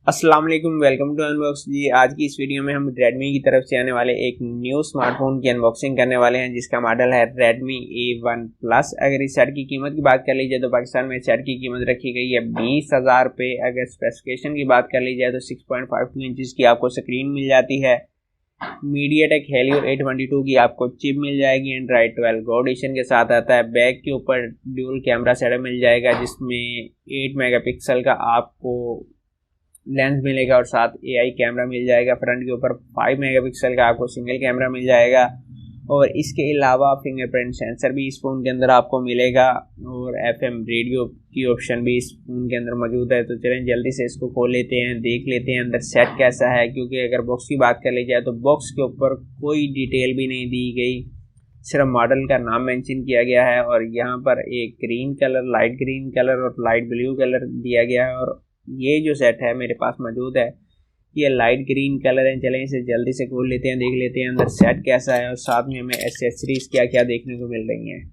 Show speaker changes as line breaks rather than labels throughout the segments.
अस्सलाम वालेकुम, welcome to unbox जी। आज की इस वीडियो में हम Redmi की तरफ से आने वाले एक न्यू स्मार्टफोन की अनबॉक्सिंग करने वाले हैं, जिसका मॉडल है Redmi A1 Plus। अगर इस सेट की कीमत की बात कर ली जाए तो पाकिस्तान में इस सेट की कीमत रखी गई है 20,000 रुपये। अगर स्पेसिफिकेशन की बात कर ली जाए तो 6.52 इंचज़ की आपको स्क्रीन मिल जाती है। MediaTek Helio A22 की आपको चिप मिल जाएगी। एंड्रॉइड 12 गो एडिशन के साथ आता है। बैक के ऊपर ड्यूल कैमरा सेटअप मिल जाएगा, जिसमें 8 मेगापिक्सल का आपको लेंस मिलेगा और साथ AI कैमरा मिल जाएगा। फ्रंट के ऊपर 5 मेगापिक्सल का आपको सिंगल कैमरा मिल जाएगा और इसके अलावा फिंगरप्रिंट सेंसर भी इस फ़ोन के अंदर आपको मिलेगा और FM रेडियो की ऑप्शन भी इस फ़ोन के अंदर मौजूद है। तो चलें जल्दी से इसको खोल लेते हैं, देख लेते हैं अंदर सेट कैसा है। क्योंकि अगर बॉक्स की बात कर ली जाए तो बॉक्स के ऊपर कोई डिटेल भी नहीं दी गई, सिर्फ मॉडल का नाम मेंशन किया गया है और यहाँ पर एक green colour, light green colour और लाइट ब्लू कलर दिया गया है। और ये जो सेट है मेरे पास मौजूद है, ये लाइट ग्रीन कलर है। चलें इसे जल्दी से खोल लेते हैं, देख लेते हैं अंदर सेट कैसा है और साथ में हमें एक्सेसरीज क्या क्या देखने को मिल रही हैं।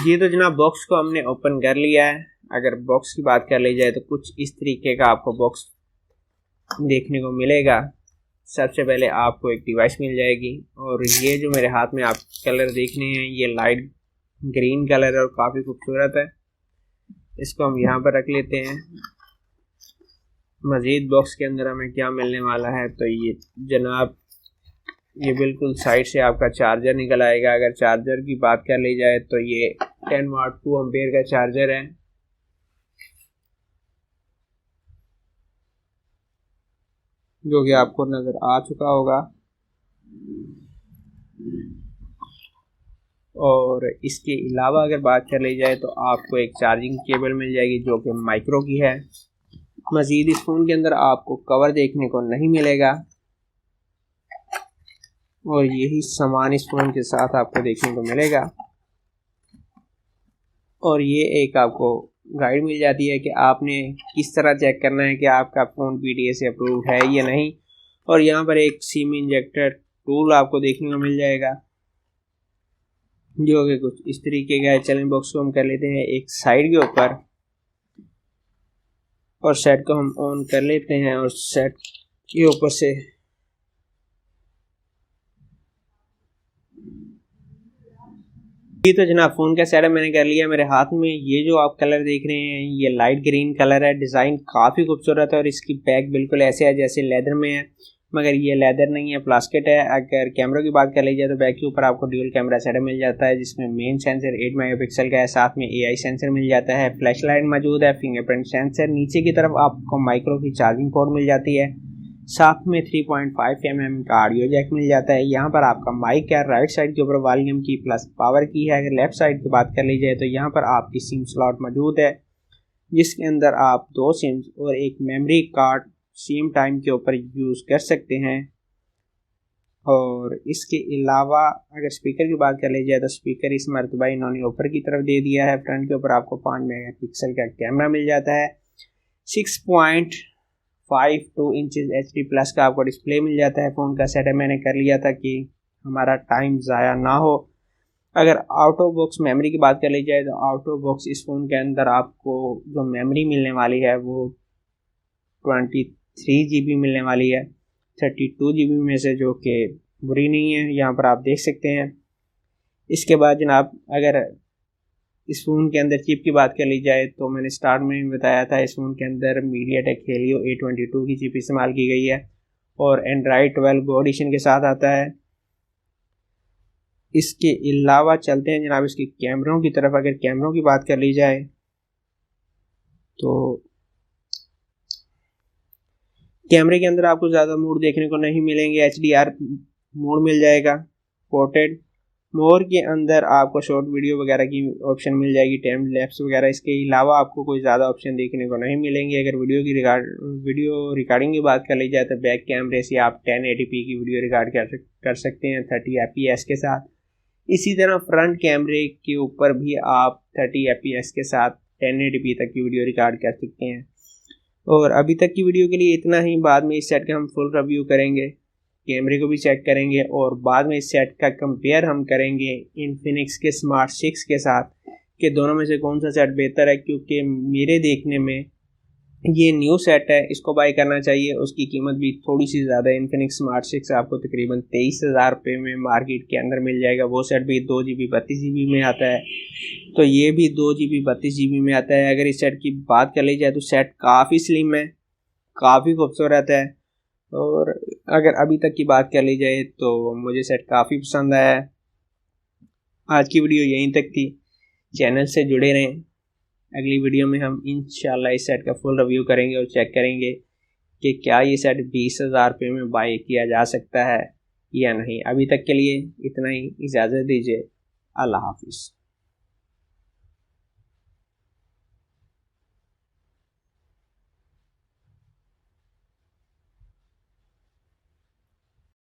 ये तो जनाब बॉक्स को हमने ओपन कर लिया है। अगर बॉक्स की बात कर ली जाए तो कुछ इस तरीके का आपको बॉक्स देखने को मिलेगा। सबसे पहले आपको एक डिवाइस मिल जाएगी और ये जो मेरे हाथ में आप कलर देखने हैं ये लाइट ग्रीन कलर है और काफ़ी खूबसूरत है। इसको हम यहाँ पर रख लेते हैं। मज़ीद बॉक्स के अंदर हमें क्या मिलने वाला है, तो ये जनाब ये बिल्कुल साइड से आपका चार्जर निकल आएगा। अगर चार्जर की बात कर ली जाए तो ये 10 वाट 2 एम्पेयर का चार्जर है, जो कि आपको नज़र आ चुका होगा। और इसके अलावा अगर बात कर ली जाए तो आपको एक चार्जिंग केबल मिल जाएगी जो कि माइक्रो की है। मज़ीद इस फ़ोन के अंदर आपको कवर देखने को नहीं मिलेगा और यही सामान इस फ़ोन के साथ आपको देखने को मिलेगा। और ये एक आपको गाइड मिल जाती है कि आपने किस तरह चेक करना है कि आपका फ़ोन PTA से अप्रूव्ड है या नहीं। और यहाँ पर एक सिम इंजेक्टर टूल आपको देखने को मिल जाएगा, जो कि कुछ इस तरीके का है। चलें बॉक्स को हम कर लेते हैं एक साइड के ऊपर और सेट को हम ऑन कर लेते हैं। और सेट के ऊपर से ये तो जनाब फ़ोन का सेटअप मैंने कर लिया मेरे हाथ में। ये जो आप कलर देख रहे हैं ये लाइट ग्रीन कलर है। डिज़ाइन काफ़ी खूबसूरत है और इसकी पैक बिल्कुल ऐसे है जैसे लेदर में है, मगर ये लेदर नहीं है, प्लास्टिक है। अगर कैमरा की बात कर ली जाए तो बैक के ऊपर आपको ड्यूल कैमरा सेटअप मिल जाता है, जिसमें मेन सेंसर 8 मेगापिक्सल का है, साथ में AI सेंसर मिल जाता है, फ्लैश लाइट मौजूद है, फिंगरप्रिंट सेंसर। नीचे की तरफ आपको माइक्रो की चार्जिंग पोर्ट मिल जाती है, साथ में 3.5 mm का ऑडियो जैक मिल जाता है। यहाँ पर आपका माइक है, राइट साइड के ऊपर वॉल्यूम की प्लस पावर की है। अगर लेफ्ट साइड की बात कर ली जाए तो यहाँ पर आपकी सिम स्लॉट मौजूद है, जिसके अंदर आप 2 सिम्स और एक मेमोरी कार्ड सेम टाइम के ऊपर यूज़ कर सकते हैं। और इसके अलावा अगर स्पीकर की बात कर ली जाए तो स्पीकर इस मरतबा इन्होंने ऊपर की तरफ दे दिया है। फ्रंट के ऊपर आपको 5 मेगापिक्सल का कैमरा मिल जाता है, 6.52 इंचज़ HD प्लस का आपको डिस्प्ले मिल जाता है। फ़ोन का सेटअप मैंने कर लिया था कि हमारा टाइम ज़ाया ना हो। अगर आउट ऑफ बॉक्स मेमोरी की बात कर ली जाए तो आउट ऑफ बॉक्स इस फ़ोन के अंदर आपको जो मेमोरी मिलने वाली है वो 23 GB मिलने वाली है, 32 GB में से, जो कि बुरी नहीं है, यहाँ पर आप देख सकते हैं। इसके बाद जनाब अगर इस फ़ोन के अंदर चिप की बात कर ली जाए तो मैंने स्टार्ट में बताया था इस फ़ोन के अंदर MediaTek Helio A22 की चिप इस्तेमाल की गई है और एंड्रॉइड 12 गो एडिशन के साथ आता है। इसके अलावा चलते हैं जनाब इसके कैमरों की तरफ। अगर कैमरों की बात कर ली जाए तो कैमरे के अंदर आपको ज़्यादा मोड देखने को नहीं मिलेंगे। HDR मोड मिल जाएगा, पोर्ट्रेट मोड के अंदर आपको शॉर्ट वीडियो वगैरह की ऑप्शन मिल जाएगी, टाइम लैप्स वगैरह। इसके अलावा आपको कोई ज़्यादा ऑप्शन देखने को नहीं मिलेंगे। अगर वीडियो रिकॉर्डिंग की बात कर ली जाए तो बैक कैमरे से आप 1080p की वीडियो रिकॉर्ड कर सकते हैं 30 fps के साथ। इसी तरह फ्रंट कैमरे के ऊपर भी आप 30 fps के साथ 1080p तक की वीडियो रिकॉर्ड कर सकते हैं। और अभी तक की वीडियो के लिए इतना ही। बाद में इस सेट का हम फुल रिव्यू करेंगे, कैमरे को भी चेक करेंगे और बाद में इस सेट का कंपेयर हम करेंगे इन्फिनिक्स के स्मार्ट 6 के साथ कि दोनों में से कौन सा सेट बेहतर है। क्योंकि मेरे देखने में ये न्यू सेट है, इसको बाय करना चाहिए। उसकी कीमत भी थोड़ी सी ज़्यादा है। इन्फिनिक्स स्मार्ट 6 आपको तकरीबन 23,000 रुपये में मार्केट के अंदर मिल जाएगा। वो सेट भी 2 GB 32 GB में आता है, तो ये भी 2 GB 32 GB में आता है। अगर इस सेट की बात कर ली जाए तो सेट काफ़ी स्लिम है, काफ़ी खूबसूरत है। और अगर अभी तक की बात कर ली जाए तो मुझे सेट काफ़ी पसंद आया है। आज की वीडियो यहीं तक थी। चैनल से जुड़े रहें। अगली वीडियो में हम इंशाल्लाह इस सेट का फुल रिव्यू करेंगे और चेक करेंगे कि क्या ये सेट 20,000 रुपये में बाय किया जा सकता है या नहीं। अभी तक के लिए इतना ही, इजाज़त दीजिए। अल्लाह हाफिज़।